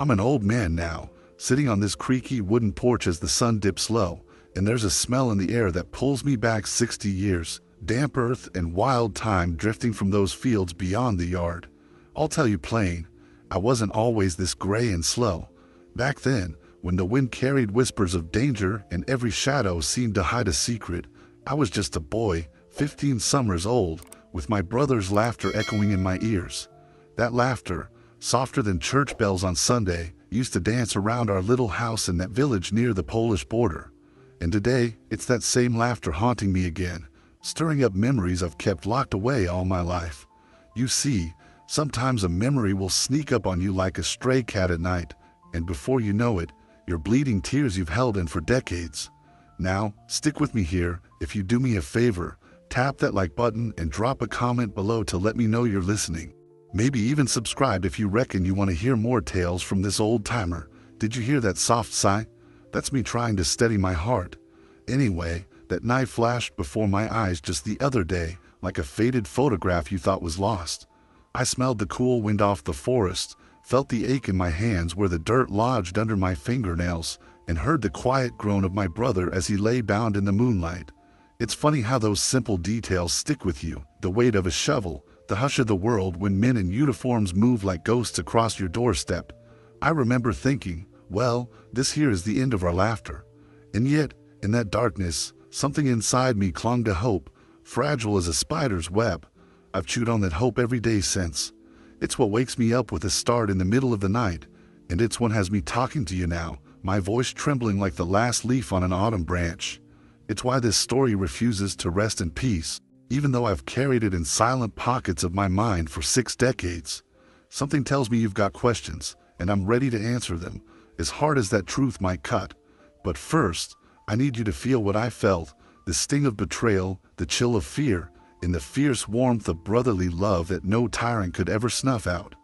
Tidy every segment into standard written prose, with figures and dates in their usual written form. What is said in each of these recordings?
I'm an old man now, sitting on this creaky wooden porch as the sun dips low, and there's a smell in the air that pulls me back 60 years, damp earth and wild time drifting from those fields beyond the yard. I'll tell you plain, I wasn't always this gray and slow. Back then, when the wind carried whispers of danger and every shadow seemed to hide a secret, I was just a boy, 15 summers old, with my brother's laughter echoing in my ears. That laughter, softer than church bells on Sunday, used to dance around our little house in that village near the Polish border. And today, it's that same laughter haunting me again, stirring up memories I've kept locked away all my life. You see, sometimes a memory will sneak up on you like a stray cat at night, and before you know it, you're bleeding tears you've held in for decades. Now, stick with me here. If you do me a favor, tap that like button and drop a comment below to let me know you're listening. Maybe even subscribe if you reckon you want to hear more tales from this old timer. Did you hear that soft sigh? That's me trying to steady my heart. Anyway, that night flashed before my eyes just the other day, like a faded photograph you thought was lost. I smelled the cool wind off the forest, felt the ache in my hands where the dirt lodged under my fingernails, and heard the quiet groan of my brother as he lay bound in the moonlight. It's funny how those simple details stick with you, the weight of a shovel, the hush of the world when men in uniforms move like ghosts across your doorstep. I remember thinking, well, this here is the end of our laughter. And yet, in that darkness, something inside me clung to hope, fragile as a spider's web. I've chewed on that hope every day since. It's what wakes me up with a start in the middle of the night, and it's what has me talking to you now, my voice trembling like the last leaf on an autumn branch. It's why this story refuses to rest in peace, even though I've carried it in silent pockets of my mind for 6 decades. Something tells me you've got questions, and I'm ready to answer them, as hard as that truth might cut. But first, I need you to feel what I felt, the sting of betrayal, the chill of fear, and the fierce warmth of brotherly love that no tyrant could ever snuff out.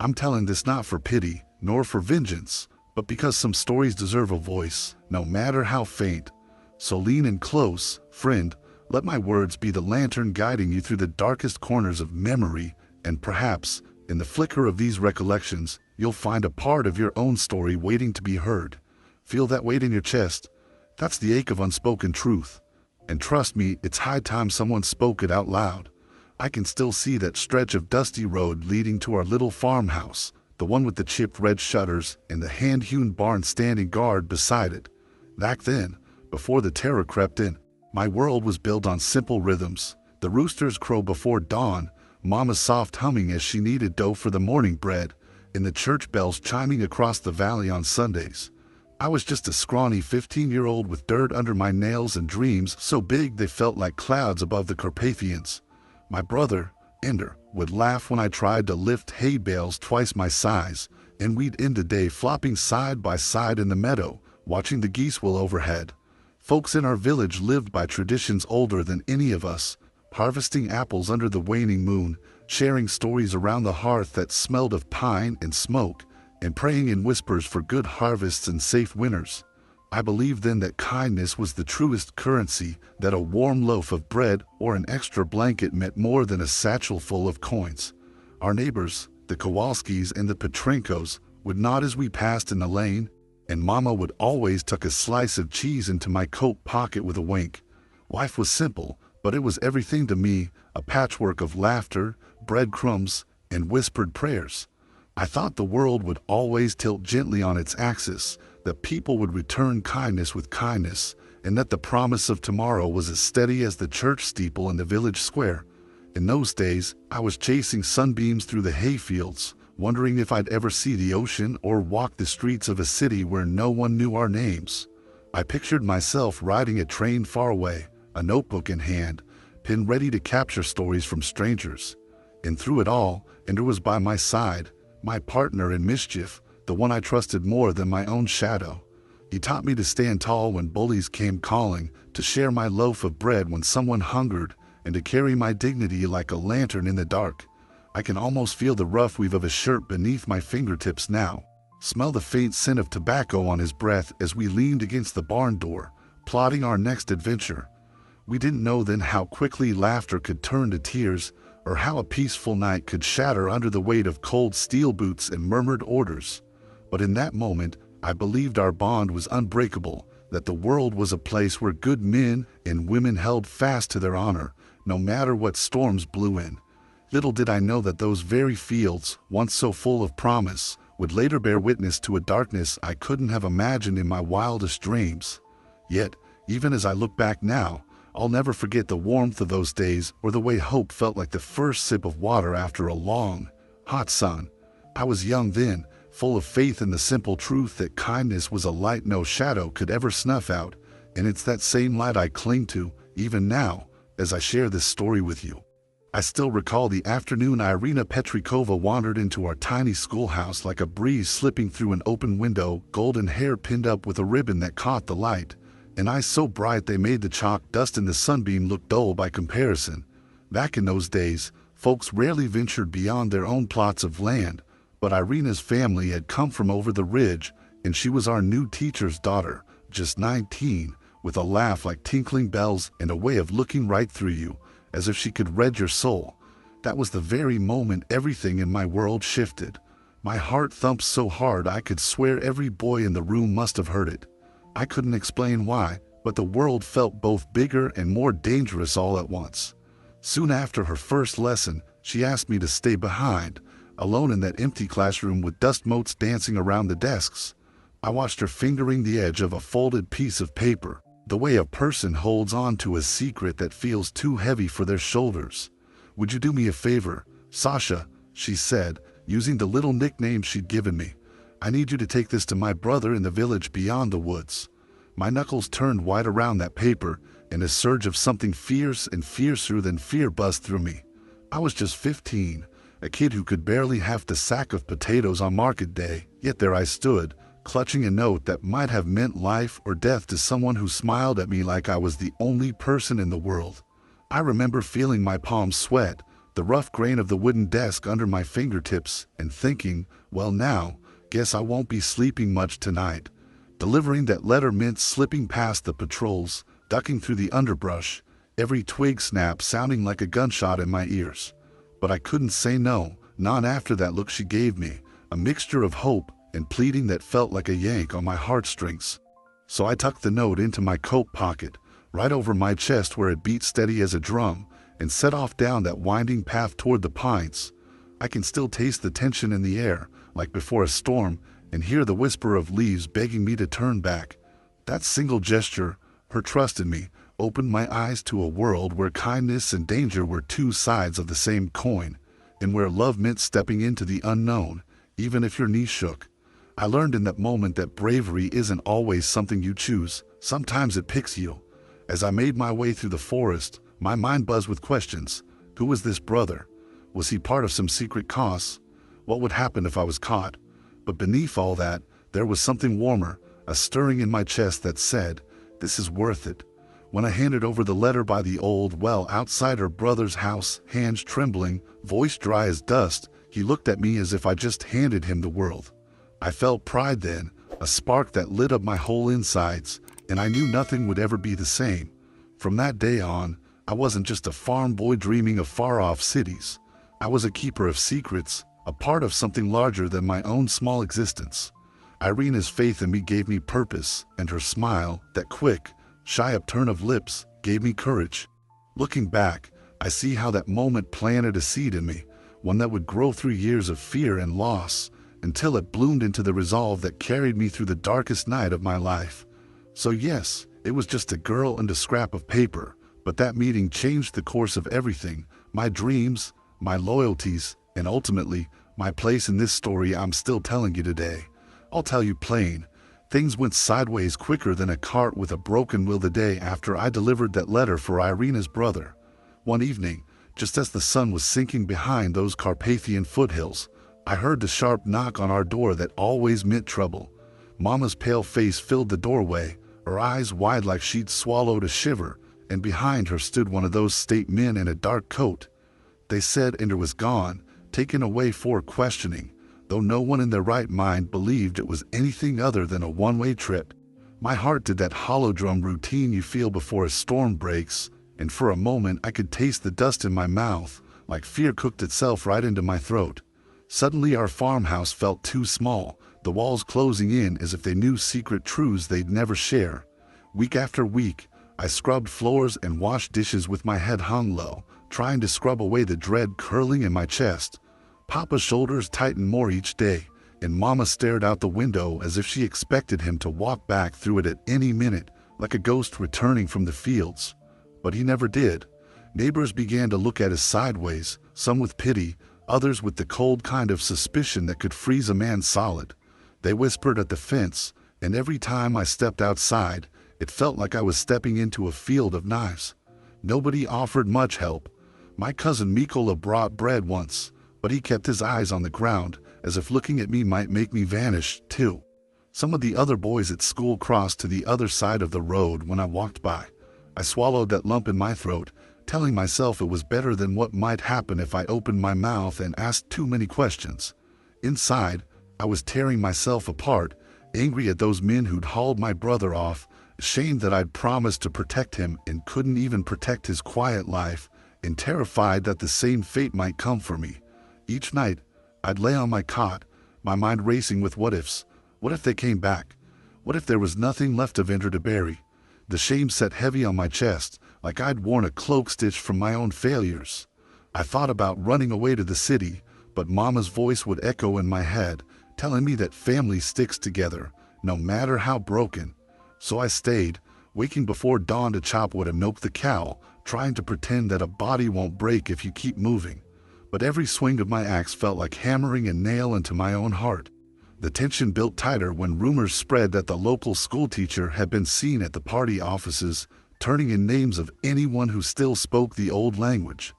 I'm telling this not for pity, nor for vengeance, but because some stories deserve a voice, no matter how faint. So lean in close, friend, let my words be the lantern guiding you through the darkest corners of memory, and perhaps, in the flicker of these recollections, you'll find a part of your own story waiting to be heard. Feel that weight in your chest? That's the ache of unspoken truth. And trust me, it's high time someone spoke it out loud. I can still see that stretch of dusty road leading to our little farmhouse, the one with the chipped red shutters and the hand-hewn barn standing guard beside it. Back then, before the terror crept in, my world was built on simple rhythms. The roosters crow before dawn, Mama's soft humming as she kneaded dough for the morning bread, and the church bells chiming across the valley on Sundays. I was just a scrawny 15-year-old with dirt under my nails and dreams so big they felt like clouds above the Carpathians. My brother, Ender, would laugh when I tried to lift hay bales twice my size, and we'd end the day flopping side by side in the meadow, watching the geese wheel overhead. Folks in our village lived by traditions older than any of us, harvesting apples under the waning moon, sharing stories around the hearth that smelled of pine and smoke, and praying in whispers for good harvests and safe winters. I believed then that kindness was the truest currency, that a warm loaf of bread or an extra blanket meant more than a satchel full of coins. Our neighbors, the Kowalskis and the Petrenkos, would nod as we passed in the lane, and Mama would always tuck a slice of cheese into my coat pocket with a wink. Life was simple, but it was everything to me, a patchwork of laughter, breadcrumbs, and whispered prayers. I thought the world would always tilt gently on its axis, that people would return kindness with kindness, and that the promise of tomorrow was as steady as the church steeple in the village square. In those days, I was chasing sunbeams through the hayfields, wondering if I'd ever see the ocean or walk the streets of a city where no one knew our names. I pictured myself riding a train far away, a notebook in hand, pinned ready to capture stories from strangers. And through it all, Ender was by my side, my partner in mischief, the one I trusted more than my own shadow. He taught me to stand tall when bullies came calling, to share my loaf of bread when someone hungered, and to carry my dignity like a lantern in the dark. I can almost feel the rough weave of his shirt beneath my fingertips now, smell the faint scent of tobacco on his breath as we leaned against the barn door, plotting our next adventure. We didn't know then how quickly laughter could turn to tears, or how a peaceful night could shatter under the weight of cold steel boots and murmured orders. But in that moment, I believed our bond was unbreakable, that the world was a place where good men and women held fast to their honor, no matter what storms blew in. Little did I know that those very fields, once so full of promise, would later bear witness to a darkness I couldn't have imagined in my wildest dreams. Yet, even as I look back now, I'll never forget the warmth of those days or the way hope felt like the first sip of water after a long, hot sun. I was young then, full of faith in the simple truth that kindness was a light no shadow could ever snuff out, and it's that same light I cling to, even now, as I share this story with you. I still recall the afternoon Irina Petrikova wandered into our tiny schoolhouse like a breeze slipping through an open window, golden hair pinned up with a ribbon that caught the light, and eyes so bright they made the chalk dust in the sunbeam look dull by comparison. Back in those days, folks rarely ventured beyond their own plots of land, but Irina's family had come from over the ridge, and she was our new teacher's daughter, just 19, with a laugh like tinkling bells and a way of looking right through you, as if she could read your soul. That was the very moment everything in my world shifted. My heart thumped so hard I could swear every boy in the room must have heard it. I couldn't explain why, but the world felt both bigger and more dangerous all at once. Soon after her first lesson, she asked me to stay behind, alone in that empty classroom with dust motes dancing around the desks. I watched her fingering the edge of a folded piece of paper, the way a person holds on to a secret that feels too heavy for their shoulders. "Would you do me a favor, Sasha?" she said, using the little nickname she'd given me. "I need you to take this to my brother in the village beyond the woods." My knuckles turned white around that paper, and a surge of something fierce and fiercer than fear buzzed through me. I was just 15, a kid who could barely have the sack of potatoes on market day, yet there I stood, clutching a note that might have meant life or death to someone who smiled at me like I was the only person in the world. I remember feeling my palms sweat, the rough grain of the wooden desk under my fingertips, and thinking, well now, guess I won't be sleeping much tonight. Delivering that letter meant slipping past the patrols, ducking through the underbrush, every twig snap sounding like a gunshot in my ears. But I couldn't say no, not after that look she gave me, a mixture of hope and pleading that felt like a yank on my heartstrings. So I tucked the note into my coat pocket, right over my chest where it beat steady as a drum, and set off down that winding path toward the pines. I can still taste the tension in the air, like before a storm, and hear the whisper of leaves begging me to turn back. That single gesture, her trust in me, opened my eyes to a world where kindness and danger were two sides of the same coin, and where love meant stepping into the unknown, even if your knees shook. I learned in that moment that bravery isn't always something you choose, sometimes it picks you. As I made my way through the forest, my mind buzzed with questions. Who was this brother? Was he part of some secret cause? What would happen if I was caught? But beneath all that, there was something warmer, a stirring in my chest that said, this is worth it. When I handed over the letter by the old well outside her brother's house, hands trembling, voice dry as dust, he looked at me as if I just handed him the world. I felt pride then, a spark that lit up my whole insides, and I knew nothing would ever be the same. From that day on, I wasn't just a farm boy dreaming of far-off cities. I was a keeper of secrets, a part of something larger than my own small existence. Irina's faith in me gave me purpose, and her smile, that quick, shy upturn of lips, gave me courage. Looking back, I see how that moment planted a seed in me, one that would grow through years of fear and loss, until it bloomed into the resolve that carried me through the darkest night of my life. So yes, it was just a girl and a scrap of paper, but that meeting changed the course of everything, my dreams, my loyalties, and ultimately, my place in this story I'm still telling you today. I'll tell you plain, things went sideways quicker than a cart with a broken wheel the day after I delivered that letter for Irina's brother. One evening, just as the sun was sinking behind those Carpathian foothills, I heard the sharp knock on our door that always meant trouble. Mama's pale face filled the doorway, her eyes wide like she'd swallowed a shiver, and behind her stood one of those state men in a dark coat. They said Ender was gone, taken away for questioning, though no one in their right mind believed it was anything other than a one-way trip. My heart did that hollow drum routine you feel before a storm breaks, and for a moment I could taste the dust in my mouth, like fear cooked itself right into my throat. Suddenly our farmhouse felt too small, the walls closing in as if they knew secret truths they'd never share. Week after week, I scrubbed floors and washed dishes with my head hung low, trying to scrub away the dread curling in my chest. Papa's shoulders tightened more each day, and Mama stared out the window as if she expected him to walk back through it at any minute, like a ghost returning from the fields. But he never did. Neighbors began to look at us sideways, some with pity, others with the cold kind of suspicion that could freeze a man solid. They whispered at the fence, and every time I stepped outside, it felt like I was stepping into a field of knives. Nobody offered much help. My cousin Mikola brought bread once, but he kept his eyes on the ground, as if looking at me might make me vanish, too. Some of the other boys at school crossed to the other side of the road when I walked by. I swallowed that lump in my throat, telling myself it was better than what might happen if I opened my mouth and asked too many questions. Inside, I was tearing myself apart, angry at those men who'd hauled my brother off, ashamed that I'd promised to protect him and couldn't even protect his quiet life, and terrified that the same fate might come for me. Each night, I'd lay on my cot, my mind racing with what-ifs. What if they came back? What if there was nothing left of Enter to bury? The shame sat heavy on my chest, like I'd worn a cloak stitched from my own failures. I thought about running away to the city, but Mama's voice would echo in my head, telling me that family sticks together, no matter how broken. So I stayed, waking before dawn to chop wood and milk the cow, trying to pretend that a body won't break if you keep moving. But every swing of my axe felt like hammering a nail into my own heart. The tension built tighter when rumors spread that the local schoolteacher had been seen at the party offices, turning in names of anyone who still spoke the old language.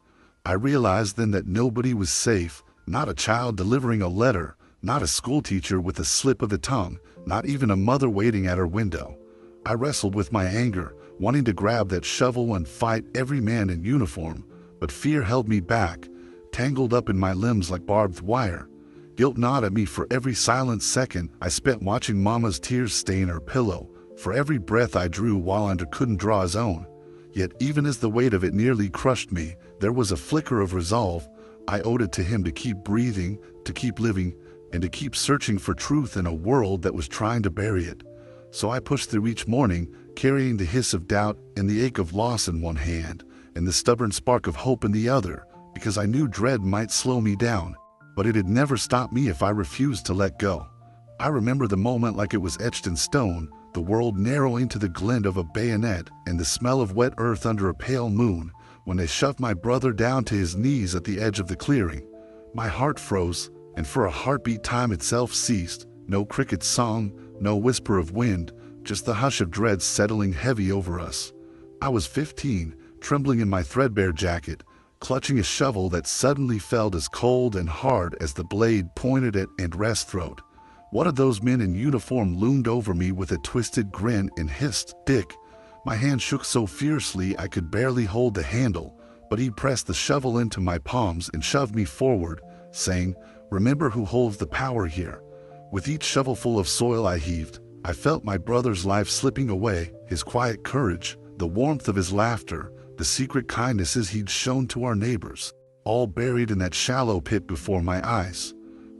I realized then that nobody was safe, not a child delivering a letter, not a schoolteacher with a slip of the tongue, not even a mother waiting at her window. I wrestled with my anger, wanting to grab that shovel and fight every man in uniform, but fear held me back, tangled up in my limbs like barbed wire. Guilt gnawed at me for every silent second I spent watching Mama's tears stain her pillow, for every breath I drew while Andrew couldn't draw his own. Yet even as the weight of it nearly crushed me, there was a flicker of resolve. I owed it to him to keep breathing, to keep living, and to keep searching for truth in a world that was trying to bury it. So I pushed through each morning, carrying the hiss of doubt and the ache of loss in one hand, and the stubborn spark of hope in the other, because I knew dread might slow me down, but it had never stopped me if I refused to let go. I remember the moment like it was etched in stone, the world narrowing to the glint of a bayonet and the smell of wet earth under a pale moon, when they shoved my brother down to his knees at the edge of the clearing. My heart froze, and for a heartbeat time itself ceased. No cricket song, no whisper of wind, just the hush of dread settling heavy over us. I was 15, trembling in my threadbare jacket, clutching a shovel that suddenly felt as cold and hard as the blade pointed at Andres' throat. One of those men in uniform loomed over me with a twisted grin and hissed, "Dick." My hand shook so fiercely I could barely hold the handle, but he pressed the shovel into my palms and shoved me forward, saying, "Remember who holds the power here." With each shovelful of soil I heaved, I felt my brother's life slipping away, his quiet courage, the warmth of his laughter, the secret kindnesses he'd shown to our neighbors, all buried in that shallow pit before my eyes.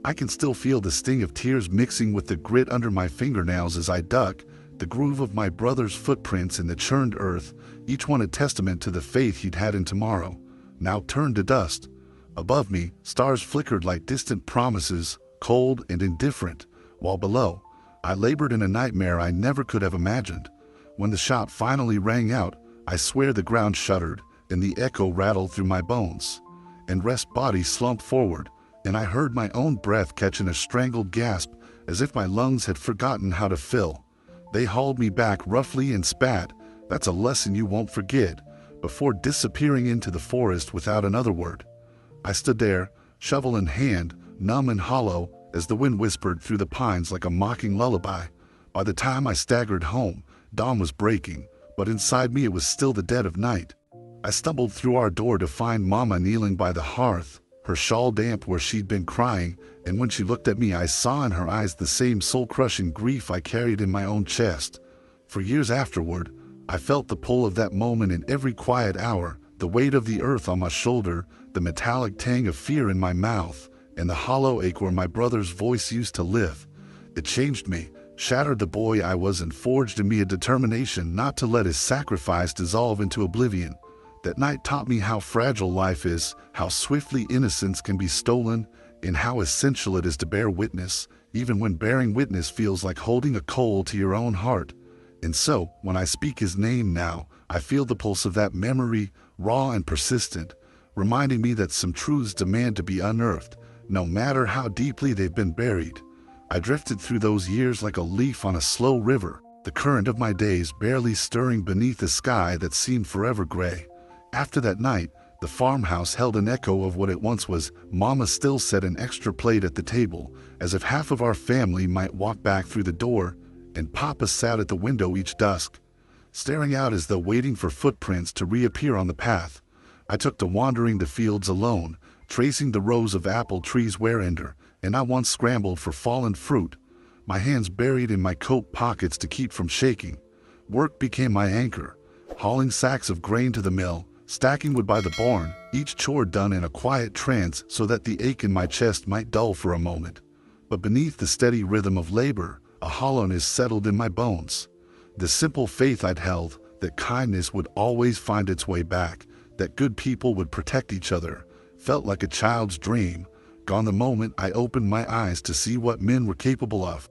I can still feel the sting of tears mixing with the grit under my fingernails as I dug, the groove of my brother's footprints in the churned earth, each one a testament to the faith he'd had in tomorrow, now turned to dust. Above me, stars flickered like distant promises, cold and indifferent, while below, I labored in a nightmare I never could have imagined. When the shot finally rang out, I swear the ground shuddered, and the echo rattled through my bones. Andres' body slumped forward, and I heard my own breath catch in a strangled gasp, as if my lungs had forgotten how to fill. They hauled me back roughly and spat, "That's a lesson you won't forget," before disappearing into the forest without another word. I stood there, shovel in hand, numb and hollow, as the wind whispered through the pines like a mocking lullaby. By the time I staggered home, dawn was breaking, but inside me it was still the dead of night. I stumbled through our door to find Mama kneeling by the hearth, her shawl damp where she'd been crying, and when she looked at me I saw in her eyes the same soul-crushing grief I carried in my own chest. For years afterward, I felt the pull of that moment in every quiet hour, the weight of the earth on my shoulder, the metallic tang of fear in my mouth, and the hollow ache where my brother's voice used to live. It changed me, shattered the boy I was, and forged in me a determination not to let his sacrifice dissolve into oblivion. That night taught me how fragile life is, how swiftly innocence can be stolen, and how essential it is to bear witness, even when bearing witness feels like holding a coal to your own heart. And so, when I speak his name now, I feel the pulse of that memory, raw and persistent, reminding me that some truths demand to be unearthed, no matter how deeply they've been buried. I drifted through those years like a leaf on a slow river, the current of my days barely stirring beneath a sky that seemed forever gray. After that night, the farmhouse held an echo of what it once was. Mama still set an extra plate at the table, as if half of our family might walk back through the door, and Papa sat at the window each dusk, staring out as though waiting for footprints to reappear on the path. I took to wandering the fields alone, tracing the rows of apple trees wherever, and I once scrambled for fallen fruit, my hands buried in my coat pockets to keep from shaking. Work became my anchor, hauling sacks of grain to the mill, stacking wood by the barn, each chore done in a quiet trance so that the ache in my chest might dull for a moment. But beneath the steady rhythm of labor, a hollowness settled in my bones. The simple faith I'd held, that kindness would always find its way back, that good people would protect each other, felt like a child's dream, gone the moment I opened my eyes to see what men were capable of.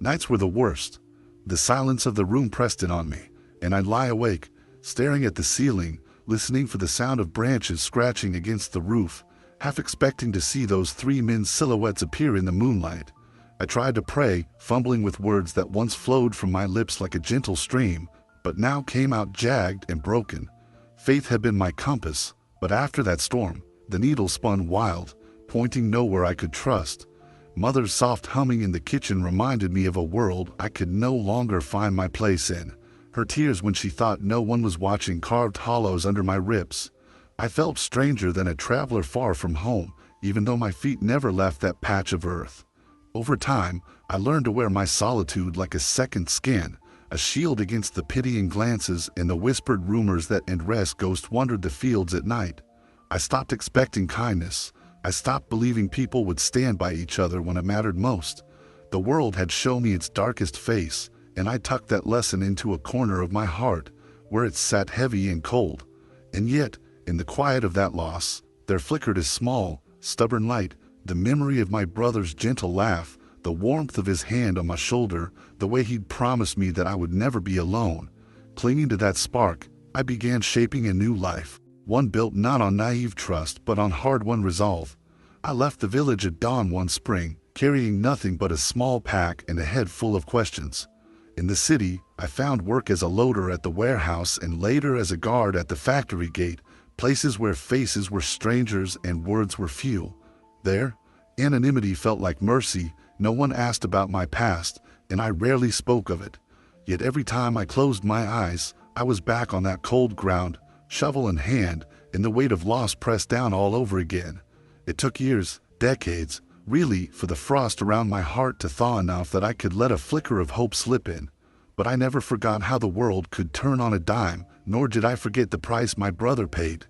Nights were the worst. The silence of the room pressed in on me, and I'd lie awake, staring at the ceiling, listening for the sound of branches scratching against the roof, half expecting to see those three men's silhouettes appear in the moonlight. I tried to pray, fumbling with words that once flowed from my lips like a gentle stream, but now came out jagged and broken. Faith had been my compass, but after that storm, the needle spun wild, pointing nowhere I could trust. Mother's soft humming in the kitchen reminded me of a world I could no longer find my place in. Her tears when she thought no one was watching carved hollows under my ribs. I felt stranger than a traveler far from home, even though my feet never left that patch of earth. Over time, I learned to wear my solitude like a second skin, a shield against the pitying glances and the whispered rumors that Andres ghost wandered the fields at night. I stopped expecting kindness. I stopped believing people would stand by each other when it mattered most. The world had shown me its darkest face, and I tucked that lesson into a corner of my heart, where it sat heavy and cold. And yet, in the quiet of that loss, there flickered a small, stubborn light, the memory of my brother's gentle laugh, the warmth of his hand on my shoulder, the way he'd promised me that I would never be alone. Clinging to that spark, I began shaping a new life, one built not on naive trust but on hard-won resolve. I left the village at dawn one spring, carrying nothing but a small pack and a head full of questions. In the city, I found work as a loader at the warehouse and later as a guard at the factory gate, places where faces were strangers and words were few. There, anonymity felt like mercy. No one asked about my past, and I rarely spoke of it. Yet every time I closed my eyes, I was back on that cold ground, shovel in hand, and the weight of loss pressed down all over again. It took years, decades, really, for the frost around my heart to thaw enough that I could let a flicker of hope slip in. But I never forgot how the world could turn on a dime, nor did I forget the price my brother paid.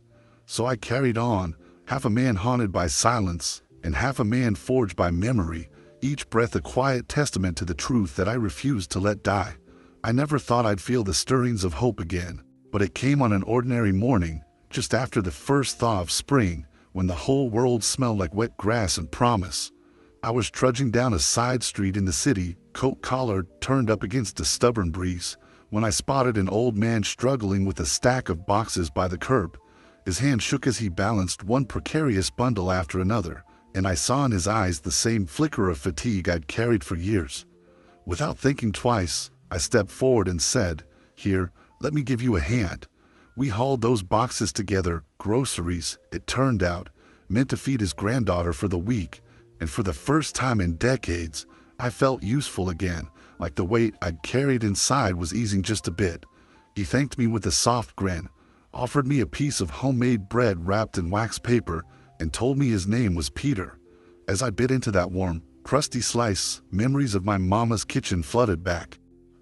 So I carried on, half a man haunted by silence, and half a man forged by memory, each breath a quiet testament to the truth that I refused to let die. I never thought I'd feel the stirrings of hope again, but it came on an ordinary morning, just after the first thaw of spring, when the whole world smelled like wet grass and promise. I was trudging down a side street in the city, coat collar turned up against a stubborn breeze, when I spotted an old man struggling with a stack of boxes by the curb. His hand shook as he balanced one precarious bundle after another, and I saw in his eyes the same flicker of fatigue I'd carried for years. Without thinking twice, I stepped forward and said, "Here, let me give you a hand." We hauled those boxes together, groceries, it turned out, meant to feed his granddaughter for the week, and for the first time in decades, I felt useful again, like the weight I'd carried inside was easing just a bit. He thanked me with a soft grin, offered me a piece of homemade bread wrapped in wax paper, and told me his name was Peter. As I bit into that warm, crusty slice, memories of my mama's kitchen flooded back.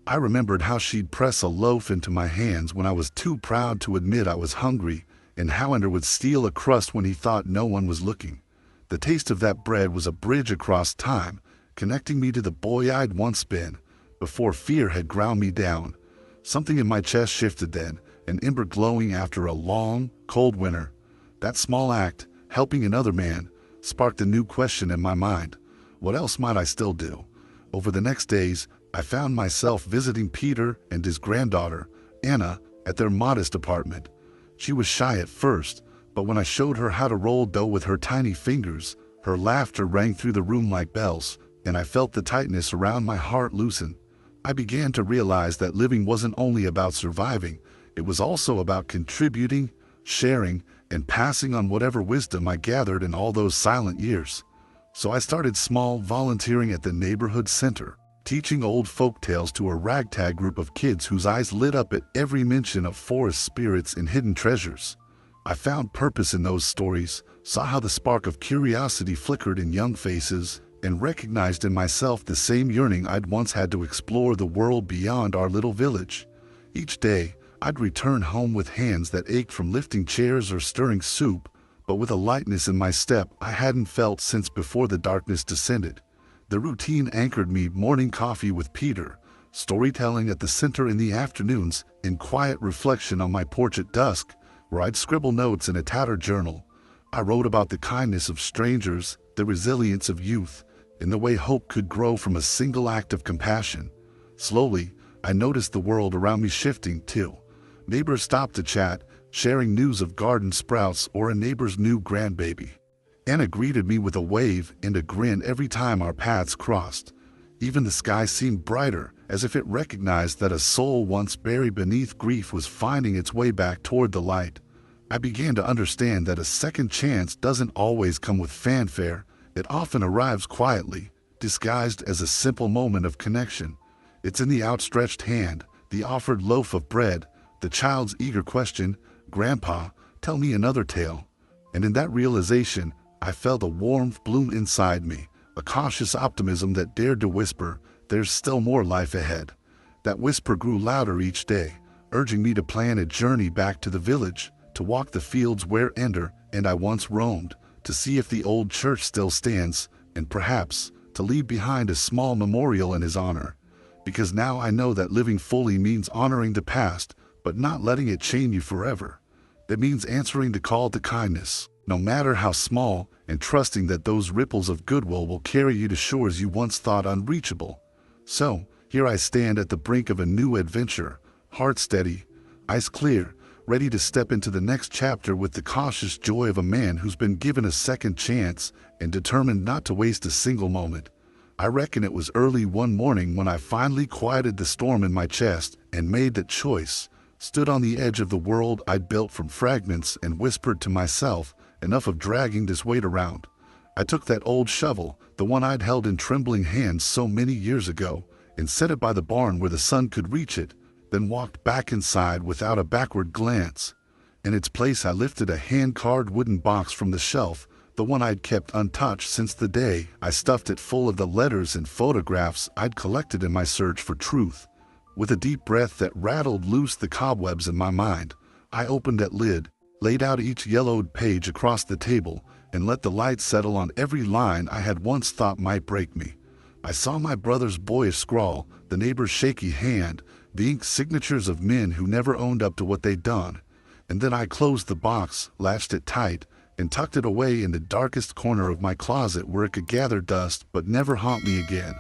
I remembered how she'd press a loaf into my hands when I was too proud to admit I was hungry, and how Ender would steal a crust when he thought no one was looking. The taste of that bread was a bridge across time, connecting me to the boy I'd once been, before fear had ground me down. Something in my chest shifted then, an ember glowing after a long, cold winter. That small act, helping another man, sparked a new question in my mind. What else might I still do? Over the next days, I found myself visiting Peter and his granddaughter, Anna, at their modest apartment. She was shy at first, but when I showed her how to roll dough with her tiny fingers, her laughter rang through the room like bells, and I felt the tightness around my heart loosen. I began to realize that living wasn't only about surviving, it was also about contributing, sharing, and passing on whatever wisdom I gathered in all those silent years. So I started small, volunteering at the neighborhood center, teaching old folk tales to a ragtag group of kids whose eyes lit up at every mention of forest spirits and hidden treasures. I found purpose in those stories, saw how the spark of curiosity flickered in young faces, and recognized in myself the same yearning I'd once had to explore the world beyond our little village. Each day, I'd return home with hands that ached from lifting chairs or stirring soup, but with a lightness in my step I hadn't felt since before the darkness descended. The routine anchored me: morning coffee with Peter, storytelling at the center in the afternoons, and quiet reflection on my porch at dusk, where I'd scribble notes in a tattered journal. I wrote about the kindness of strangers, the resilience of youth, and the way hope could grow from a single act of compassion. Slowly, I noticed the world around me shifting too. Neighbors stopped to chat, sharing news of garden sprouts or a neighbor's new grandbaby. Anna greeted me with a wave and a grin every time our paths crossed. Even the sky seemed brighter, as if it recognized that a soul once buried beneath grief was finding its way back toward the light. I began to understand that a second chance doesn't always come with fanfare. It often arrives quietly, disguised as a simple moment of connection. It's in the outstretched hand, the offered loaf of bread, the child's eager question, "Grandpa, tell me another tale." And in that realization, I felt a warmth bloom inside me, a cautious optimism that dared to whisper, "There's still more life ahead." That whisper grew louder each day, urging me to plan a journey back to the village, to walk the fields where Ender and I once roamed, to see if the old church still stands, and perhaps to leave behind a small memorial in his honor. Because now I know that living fully means honoring the past, but not letting it chain you forever. It means answering the call to kindness, no matter how small, and trusting that those ripples of goodwill will carry you to shores you once thought unreachable. So, here I stand at the brink of a new adventure, heart steady, eyes clear, ready to step into the next chapter with the cautious joy of a man who's been given a second chance and determined not to waste a single moment. I reckon it was early one morning when I finally quieted the storm in my chest and made that choice, stood on the edge of the world I'd built from fragments and whispered to myself, "Enough of dragging this weight around." I took that old shovel, the one I'd held in trembling hands so many years ago, and set it by the barn where the sun could reach it, then walked back inside without a backward glance. In its place I lifted a hand-carved wooden box from the shelf, the one I'd kept untouched since the day I stuffed it full of the letters and photographs I'd collected in my search for truth. With a deep breath that rattled loose the cobwebs in my mind, I opened that lid, laid out each yellowed page across the table, and let the light settle on every line I had once thought might break me. I saw my brother's boyish scrawl, the neighbor's shaky hand, the ink signatures of men who never owned up to what they'd done. And then I closed the box, latched it tight, and tucked it away in the darkest corner of my closet where it could gather dust but never haunt me again.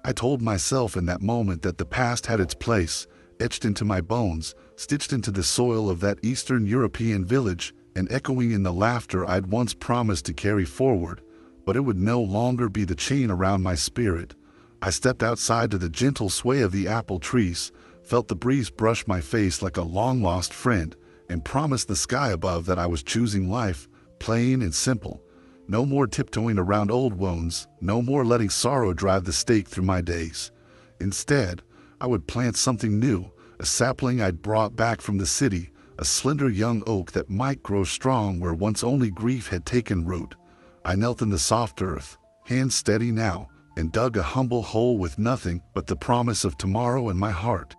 I told myself in that moment that the past had its place, etched into my bones, stitched into the soil of that Eastern European village, and echoing in the laughter I'd once promised to carry forward, but it would no longer be the chain around my spirit. I stepped outside to the gentle sway of the apple trees, felt the breeze brush my face like a long-lost friend, and promised the sky above that I was choosing life, plain and simple. No more tiptoeing around old wounds, no more letting sorrow drive the stake through my days. Instead, I would plant something new, a sapling I'd brought back from the city, a slender young oak that might grow strong where once only grief had taken root. I knelt in the soft earth, hands steady now, and dug a humble hole with nothing but the promise of tomorrow in my heart.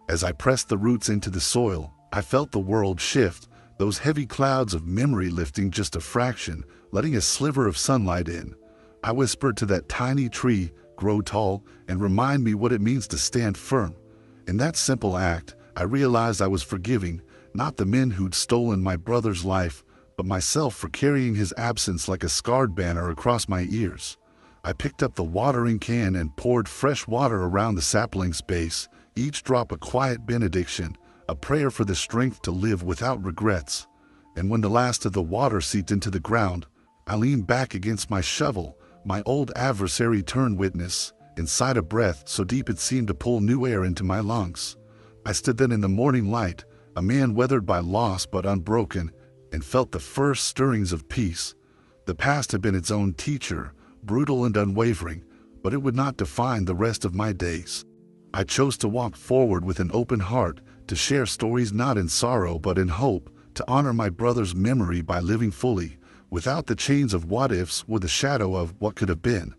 As I pressed the roots into the soil, I felt the world shift, those heavy clouds of memory lifting just a fraction, letting a sliver of sunlight in. I whispered to that tiny tree, grow tall, and remind me what it means to stand firm. In that simple act, I realized I was forgiving, not the men who'd stolen my brother's life, but myself for carrying his absence like a scarred banner across my ears. I picked up the watering can and poured fresh water around the sapling's base, each drop a quiet benediction, a prayer for the strength to live without regrets. And when the last of the water seeped into the ground, I leaned back against my shovel, my old adversary turned witness, inside a breath so deep it seemed to pull new air into my lungs. I stood then in the morning light, a man weathered by loss but unbroken, and felt the first stirrings of peace. The past had been its own teacher, brutal and unwavering, but it would not define the rest of my days. I chose to walk forward with an open heart, to share stories not in sorrow but in hope, to honor my brother's memory by living fully, without the chains of what-ifs or the shadow of what could have been.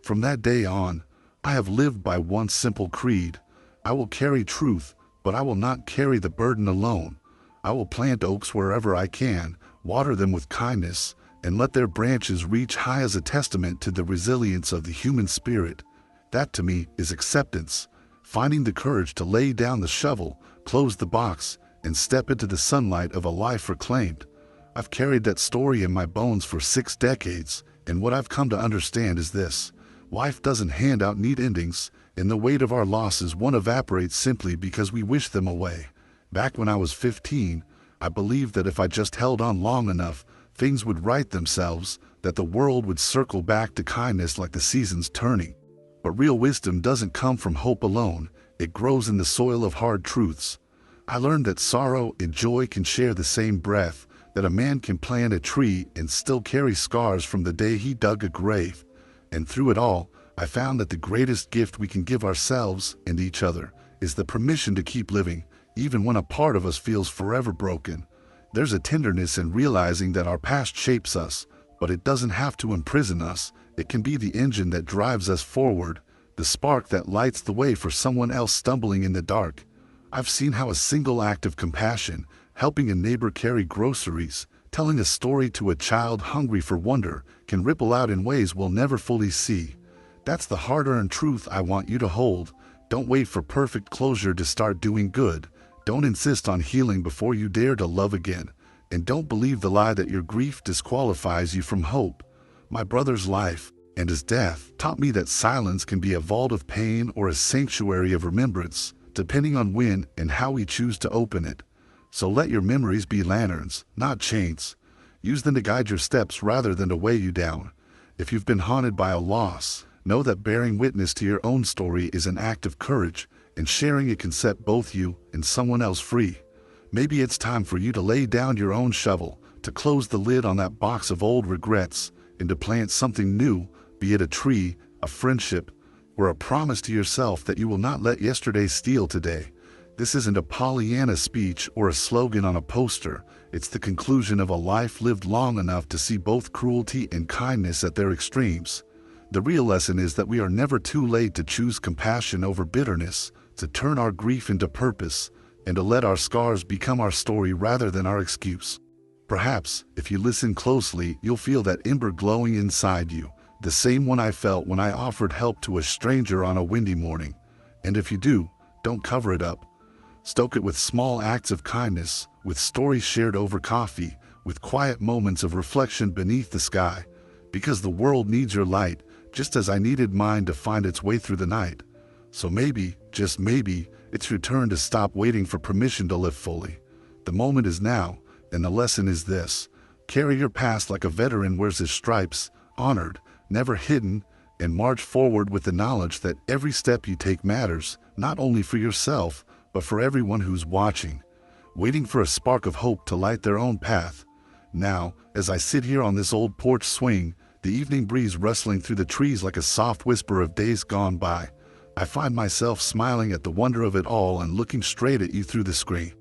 From that day on, I have lived by one simple creed. I will carry truth, but I will not carry the burden alone. I will plant oaks wherever I can, water them with kindness, and let their branches reach high as a testament to the resilience of the human spirit. That to me is acceptance, finding the courage to lay down the shovel, close the box, and step into the sunlight of a life reclaimed. I've carried that story in my bones for 6 decades, and what I've come to understand is this: life doesn't hand out neat endings, and the weight of our losses won't evaporate simply because we wish them away. Back when I was 15, I believed that if I just held on long enough, things would right themselves, that the world would circle back to kindness like the seasons turning. But real wisdom doesn't come from hope alone, it grows in the soil of hard truths. I learned that sorrow and joy can share the same breath, that a man can plant a tree and still carry scars from the day he dug a grave. And through it all, I found that the greatest gift we can give ourselves and each other is the permission to keep living, even when a part of us feels forever broken. There's a tenderness in realizing that our past shapes us, but it doesn't have to imprison us. It can be the engine that drives us forward, the spark that lights the way for someone else stumbling in the dark. I've seen how a single act of compassion, helping a neighbor carry groceries, telling a story to a child hungry for wonder, can ripple out in ways we'll never fully see. That's the hard-earned truth I want you to hold. Don't wait for perfect closure to start doing good. Don't insist on healing before you dare to love again. And don't believe the lie that your grief disqualifies you from hope. My brother's life and his death taught me that silence can be a vault of pain or a sanctuary of remembrance, depending on when and how we choose to open it. So let your memories be lanterns, not chains. Use them to guide your steps rather than to weigh you down. If you've been haunted by a loss, know that bearing witness to your own story is an act of courage, and sharing it can set both you and someone else free. Maybe it's time for you to lay down your own shovel, to close the lid on that box of old regrets, and to plant something new, be it a tree, a friendship, or a promise to yourself that you will not let yesterday steal today. This isn't a Pollyanna speech or a slogan on a poster. It's the conclusion of a life lived long enough to see both cruelty and kindness at their extremes. The real lesson is that we are never too late to choose compassion over bitterness, to turn our grief into purpose, and to let our scars become our story rather than our excuse. Perhaps, if you listen closely, you'll feel that ember glowing inside you, the same one I felt when I offered help to a stranger on a windy morning. And if you do, don't cover it up. Stoke it with small acts of kindness, with stories shared over coffee, with quiet moments of reflection beneath the sky, because the world needs your light, just as I needed mine to find its way through the night. So maybe, just maybe, it's your turn to stop waiting for permission to live fully. The moment is now, and the lesson is this: carry your past like a veteran wears his stripes, honored, never hidden, and march forward with the knowledge that every step you take matters, not only for yourself, but for everyone who's watching, waiting for a spark of hope to light their own path. Now, as I sit here on this old porch swing, the evening breeze rustling through the trees like a soft whisper of days gone by, I find myself smiling at the wonder of it all and looking straight at you through the screen.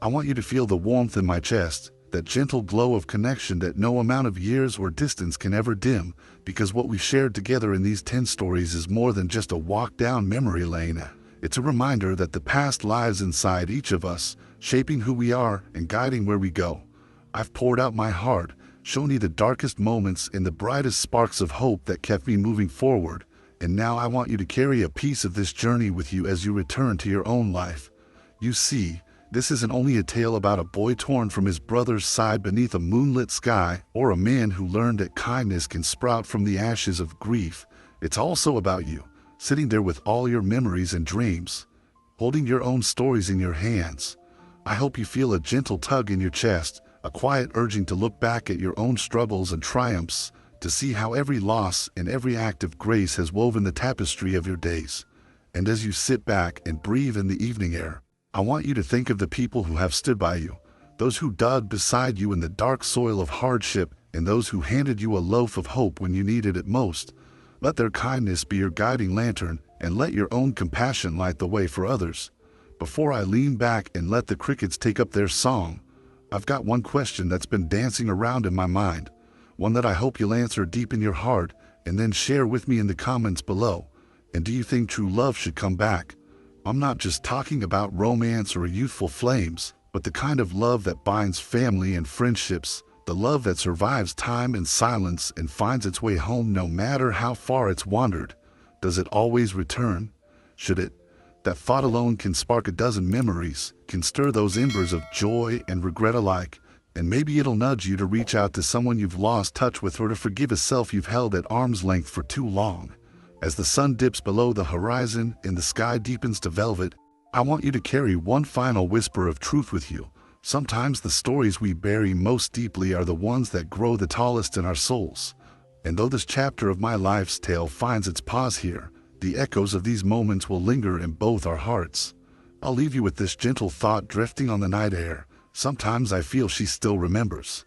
I want you to feel the warmth in my chest, that gentle glow of connection that no amount of years or distance can ever dim, because what we shared together in these 10 stories is more than just a walk down memory lane. It's a reminder that the past lives inside each of us, shaping who we are and guiding where we go. I've poured out my heart, shown you the darkest moments and the brightest sparks of hope that kept me moving forward, And now I want you to carry a piece of this journey with you as you return to your own life. You see, this isn't only a tale about a boy torn from his brother's side beneath a moonlit sky, or a man who learned that kindness can sprout from the ashes of grief. It's also about you, sitting there with all your memories and dreams, holding your own stories in your hands. I hope you feel a gentle tug in your chest, a quiet urging to look back at your own struggles and triumphs, to see how every loss and every act of grace has woven the tapestry of your days. And as you sit back and breathe in the evening air, I want you to think of the people who have stood by you, those who dug beside you in the dark soil of hardship, and those who handed you a loaf of hope when you needed it most. Let their kindness be your guiding lantern, and let your own compassion light the way for others. Before I lean back and let the crickets take up their song, I've got one question that's been dancing around in my mind, one that I hope you'll answer deep in your heart, and then share with me in the comments below. And do you think true love should come back? I'm not just talking about romance or youthful flames, but the kind of love that binds family and friendships, the love that survives time and silence and finds its way home no matter how far it's wandered. Does it always return? Should it? That thought alone can spark a dozen memories, can stir those embers of joy and regret alike, and maybe it'll nudge you to reach out to someone you've lost touch with or to forgive a self you've held at arm's length for too long. As the sun dips below the horizon and the sky deepens to velvet, I want you to carry one final whisper of truth with you. Sometimes the stories we bury most deeply are the ones that grow the tallest in our souls. And though this chapter of my life's tale finds its pause here, the echoes of these moments will linger in both our hearts. I'll leave you with this gentle thought drifting on the night air. Sometimes I feel she still remembers.